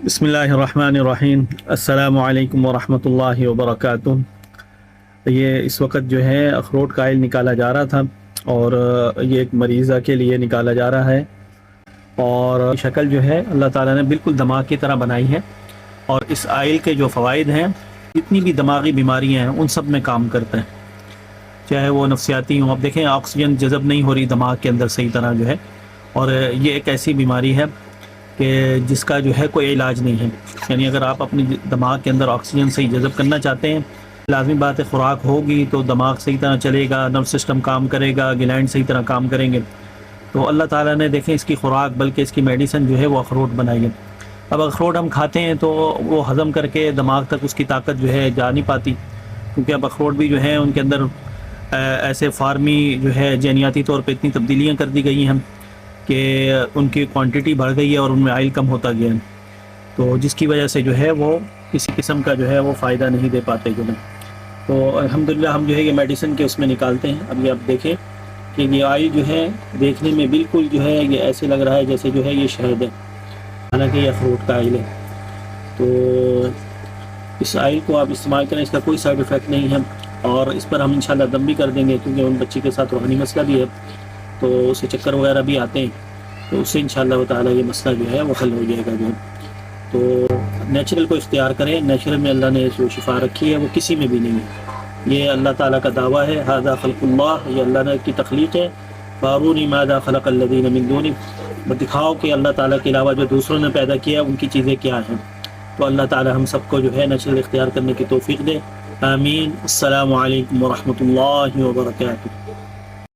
بسم اللہ الرحمن الرحیم۔ السلام علیکم ورحمۃ اللہ وبرکاتہ۔ یہ اس وقت جو ہے اخروٹ کا آئل نکالا جا رہا تھا، اور یہ ایک مریضہ کے لیے نکالا جا رہا ہے، اور شکل جو ہے اللہ تعالیٰ نے بالکل دماغ کی طرح بنائی ہے، اور اس آئل کے جو فوائد ہیں، جتنی بھی دماغی بیماریاں ہیں ان سب میں کام کرتا ہے، چاہے وہ نفسیاتی ہوں۔ اب دیکھیں آکسیجن جذب نہیں ہو رہی دماغ کے اندر صحیح طرح جو ہے، اور یہ ایک ایسی بیماری ہے کہ جس کا جو ہے کوئی علاج نہیں ہے۔ یعنی اگر آپ اپنی دماغ کے اندر آکسیجن صحیح جذب کرنا چاہتے ہیں، لازمی بات ہے خوراک ہوگی تو دماغ صحیح طرح چلے گا، نرو سسٹم کام کرے گا، گلینڈ صحیح طرح کام کریں گے۔ تو اللہ تعالیٰ نے دیکھیں اس کی خوراک بلکہ اس کی میڈیسن جو ہے وہ اخروٹ بنائی ہے۔ اب اخروٹ ہم کھاتے ہیں تو وہ ہضم کر کے دماغ تک اس کی طاقت جو ہے جا نہیں پاتی، کیونکہ اب اخروٹ بھی جو ہے ان کے اندر ایسے فارمی جو ہے جینیاتی طور پہ اتنی تبدیلیاں کر دی گئی ہیں کہ ان کی کوانٹٹی بڑھ گئی ہے اور ان میں آئل کم ہوتا گیا ہے، تو جس کی وجہ سے جو ہے وہ کسی قسم کا جو ہے وہ فائدہ نہیں دے پاتے جو ہے۔ تو الحمدللہ ہم جو ہے یہ میڈیسن کے اس میں نکالتے ہیں۔ اب یہ آپ دیکھیں کہ یہ آئل جو ہے دیکھنے میں بالکل جو ہے یہ ایسے لگ رہا ہے جیسے جو ہے یہ شہد ہے، حالانکہ یہ اخروٹ کا آئل ہے۔ تو اس آئل کو آپ استعمال کریں، اس کا کوئی سائیڈ افیکٹ نہیں ہے، اور اس پر ہم انشاءاللہ دم بھی کر دیں گے، کیونکہ ان بچی کے ساتھ روحانی مسئلہ بھی ہے، تو اسے چکر وغیرہ بھی آتے ہیں، تو اس سے انشاءاللہ تعالیٰ یہ مسئلہ جو ہے وہ حل ہو جائے گا جو ہے۔ تو نیچرل کو اختیار کریں، نیچرل میں اللہ نے جو شفا رکھی ہے وہ کسی میں بھی نہیں ہے۔ یہ اللہ تعالیٰ کا دعویٰ ہے، ھذا خلق اللہ، یہ اللہ نے کی تخلیق ہے، فارونی ماذا خلق الذین من دونہ، دکھاؤ کہ اللہ تعالیٰ کے علاوہ جو دوسروں نے پیدا کیا ان کی چیزیں کیا ہیں۔ تو اللہ تعالیٰ ہم سب کو جو ہے نیچرل اختیار کرنے کی توفیق دے، آمین۔ السلام علیکم ورحمۃ اللہ وبرکاتہ۔